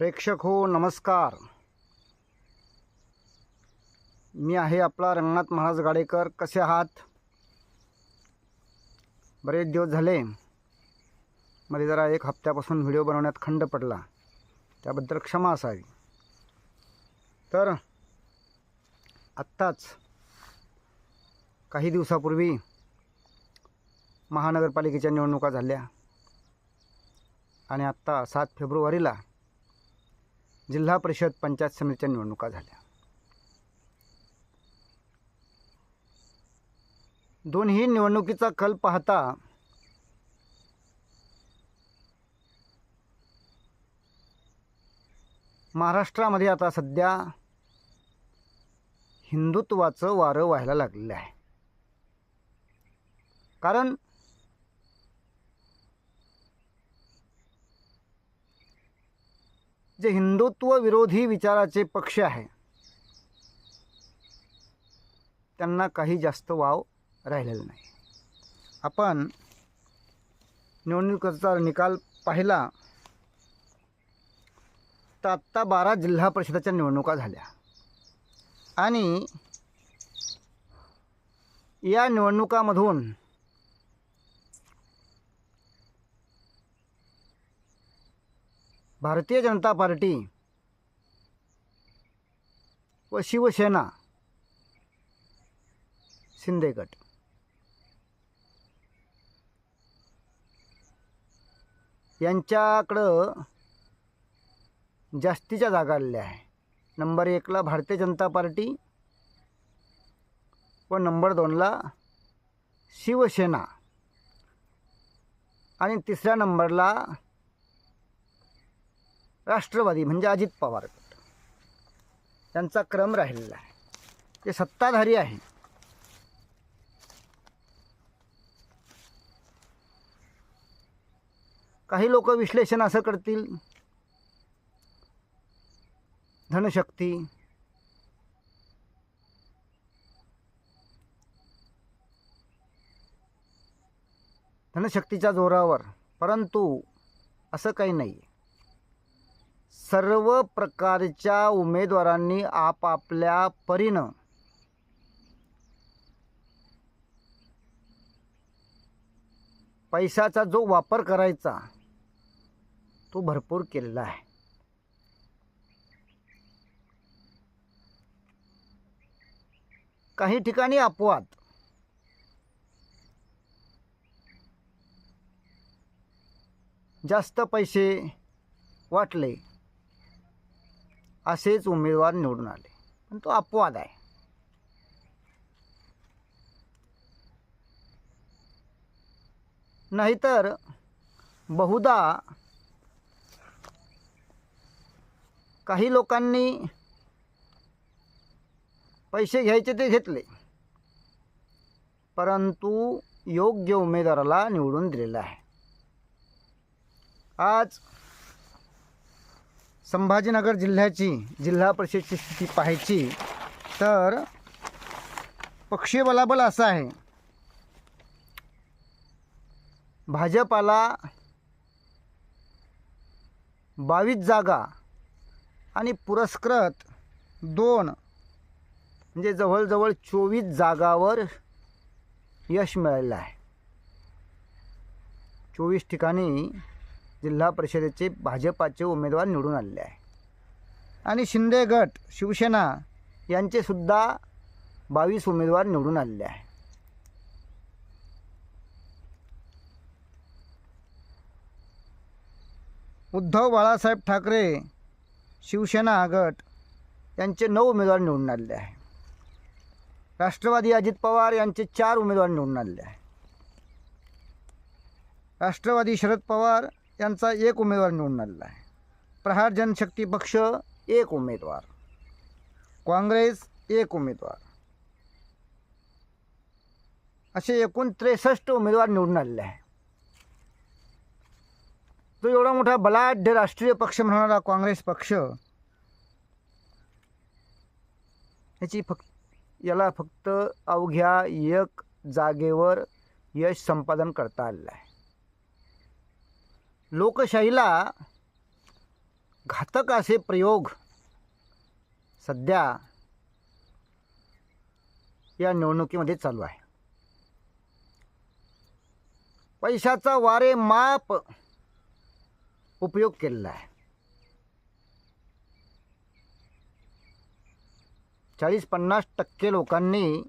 प्रेक्षक हो नमस्कार. मी आहे आपला रंगनाथ महाराज गाडेकर. कसे आहात? बरेच दिवस झाले. मध्ये जरा एक हप्त्यापासून व्हिडिओ बनवण्यात खंड पडला, त्याबद्दल क्षमा असावी. तर आत्ताच काही दिवसापूर्वी महानगरपालिकेच्या निवडणुका झाल्या आणि आत्ता 7 फेब्रुवारीला जिल्हा परिषद पंचायत समितीच्या निवडणुका झाल्या. दोन्ही निवडणुकीचा कल पाहता महाराष्ट्रामध्ये आता सध्या हिंदुत्वाचं वारं व्हायला लागलेलं आहे. कारण जे हिंदुत्व विरोधी विचाराचे पक्ष आहे त्यांना काही जास्त वाव राहिलेला नाही. आपण निवडणुकीचा निकाल पाहिला तर आत्ता 12 जिल्हा परिषदेच्या निवडणुका झाल्या आणि या निवडणुकामधून भारतीय जनता पार्टी व शिवसेना शिंदे गट यांच्याकडं जास्तीच्या जागा आलेल्या आहे. नंबर 1ला भारतीय जनता पार्टी व नंबर 2ला शिवसेना आणि 3ऱ्या नंबरला राष्ट्रवादी म्हणजे अजित पवार गट यांचा क्रम राहिलेला आहे. ते सत्ताधारी आहे. काही लोक विश्लेषण असं करतील, धनशक्तीच्या जोरावर, परंतु असं काही नाही. सर्व प्रकारच्या उमेदवारांनी आपापल्या परीनं पैशाचा जो वापर करायचा तो भरपूर केलेला आहे. काही ठिकाणी अपवाद, जास्त पैसे वाटले असेच उमेदवार निवडून आले, पण तो अपवाद आहे. नाहीतर बहुधा काही लोकांनी पैसे घ्यायचे ते घेतले, परंतु योग्य उमेदवाराला निवडून दिलेला आहे. आज संभाजीनगर जिल्ह्याची जिल्हा परिषदेची स्थिती पाहायची तर पक्षीय बलाबल असं आहे. भाजपाला 22 जागा आणि पुरस्कृत 2 म्हणजे जवळजवळ 24 जागावर यश मिळालेलं आहे. 24 ठिकाणी जिल्हा परिषदेचे भाजपाचे उमेदवार निवडून आलेले आहे आणि शिंदे गट शिवसेना यांचे सुद्धा 22 उमेदवार निवडून आलेले आहे. उद्धव बाळासाहेब ठाकरे शिवसेना गट यांचे 9 उमेदवार निवडून आलेले आहे. राष्ट्रवादी अजित पवार यांचे 4 उमेदवार निवडून आलेले आहे. राष्ट्रवादी शरद पवार यांचा 1 उमेदवार निवडून आलेला आहे. प्रहार जनशक्ती पक्ष 1 उमेदवार, काँग्रेस 1 उमेदवार, असे एकूण 63 उमेदवार निवडून आलेले आहे. तो एवढा मोठा बलाढ्य राष्ट्रीय पक्ष म्हणणारा काँग्रेस पक्ष याला फक्त अवघ्या 1 जागेवर यश संपादन करता आलेलं आहे. लोकशाहीला घातक असे प्रयोग सध्या या निवडणुकीमध्ये चालू आहे. पैशाचा वारेमाप उपयोग केलेला आहे. 40-50% लोकांनी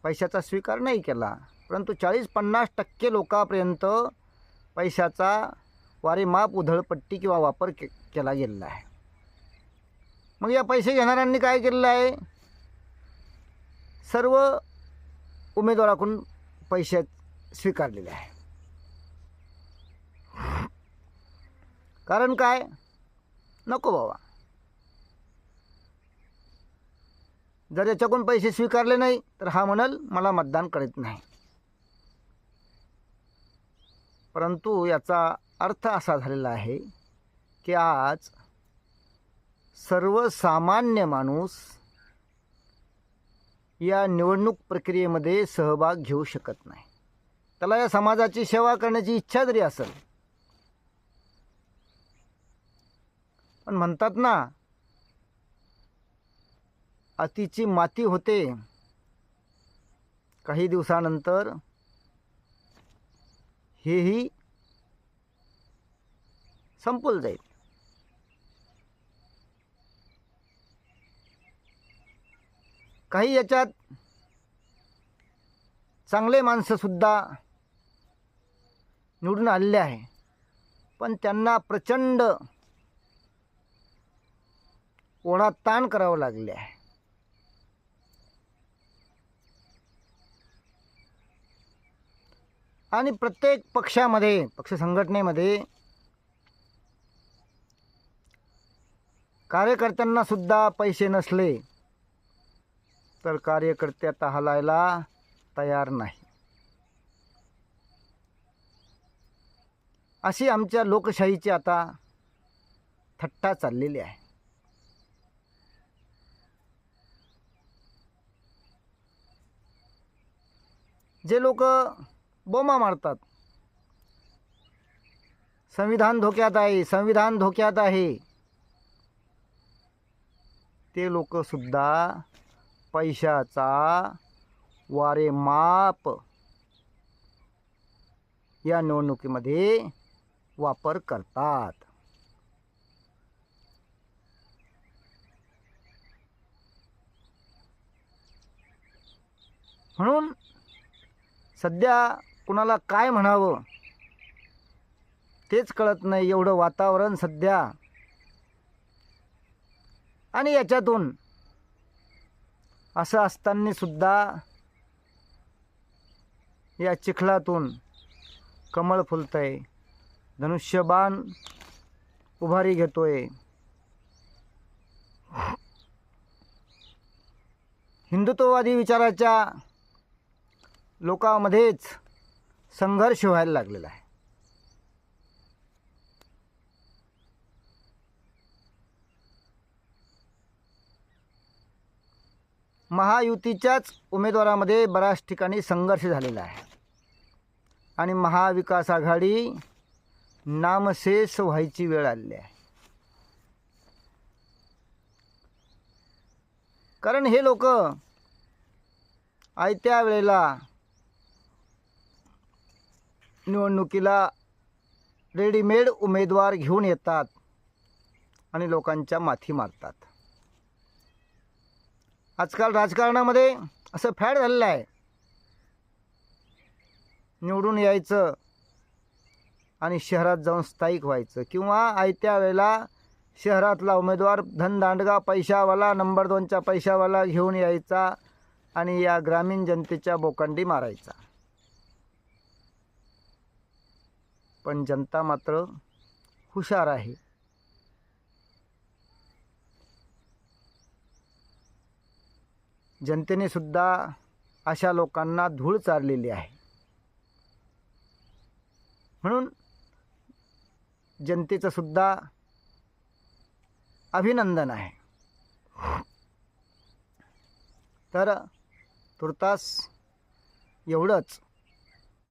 पैशाचा स्वीकार नाही केला, परंतु 40-50% लोकांपर्यंत पैशाचा वारेमाप उधळपट्टी किंवा वापर केला गेलेला आहे. मग या पैसे घेणाऱ्यांनी काय केलेलं आहे? सर्व उमेदवाराकडून पैसे स्वीकारलेले आहे. कारण काय? नको बाबा, जर याच्याकडून पैसे स्वीकारले नाही तर हा म्हणाल मला मतदान करत नाही. परंतु याचा अर्थ असा झालेला आहे की आज सर्वसामान्य माणूस या निवडणूक प्रक्रियेमध्ये सहभाग घेऊ शकत नाही. त्याला या समाजाची सेवा करण्याची इच्छा जरी असेल, पण म्हणतात ना, अतिची माती होते. काही दिवसानंतर हेही संपून जाईल. काही याच्यात चांगले माणसंसुद्धा निवडून आलेले आहे, पण त्यांना प्रचंड ओढाताण करावं लागले आहे. आणि प्रत्येक पक्षामध्ये, पक्ष संघटनेमध्ये कार्यकर्त्यांना सुद्धा पैसे नसले तर कार्यकर्ते आता हलायला तयार नाही. अशी आमच्या लोकशाहीची आता थट्टा चाललेली आहे. जे लोक बोमा मारतात, संविधान धोक्यात आहे, संविधान धोक्यात आहे, ते लोक सुद्धा पैशाचा वारेमाप या निवडणुकीमध्ये वापर करतात. म्हणून सध्या कुणाला काय म्हणावं तेच कळत नाही, एवढं वातावरण सध्या. आणि याच्यातून असं असताना सुद्धा या चिखलातून कमळ फुलतंय, धनुष्यबाण उभारी घेतोय. हिंदुत्ववादी विचाराच्या लोकांमध्येच संघर्ष व्हायला लागलेला आहे. महायुतीच्याच उमेदवारामध्ये बऱ्याच ठिकाणी संघर्ष झालेला आहे आणि महाविकास आघाडी नामशेष व्हायची वेळ आलेली आहे. कारण हे लोक आयत्या वेळेला निवडणुकीला रेडीमेड उमेदवार घेऊन येतात आणि लोकांच्या माथी मारतात. आजकाल राजकारणामध्ये असं फॅड झालेलं आहे, निवडून यायचं आणि शहरात जाऊन स्थायिक व्हायचं, किंवा आयत्या वेळेला शहरातला उमेदवार धनदांडगा पैशावाला, नंबर 2चा पैशावाला घेऊन यायचा आणि या ग्रामीण जनतेच्या बोकांडी मारायचा. पण जनता मात्र हुशार आहे. जनतेने सुद्धा अशा लोकांना धूळ चारलेली आहे. म्हणून जनतेचं सुद्धा अभिनंदन आहे. तर तुर्तास एवढंच.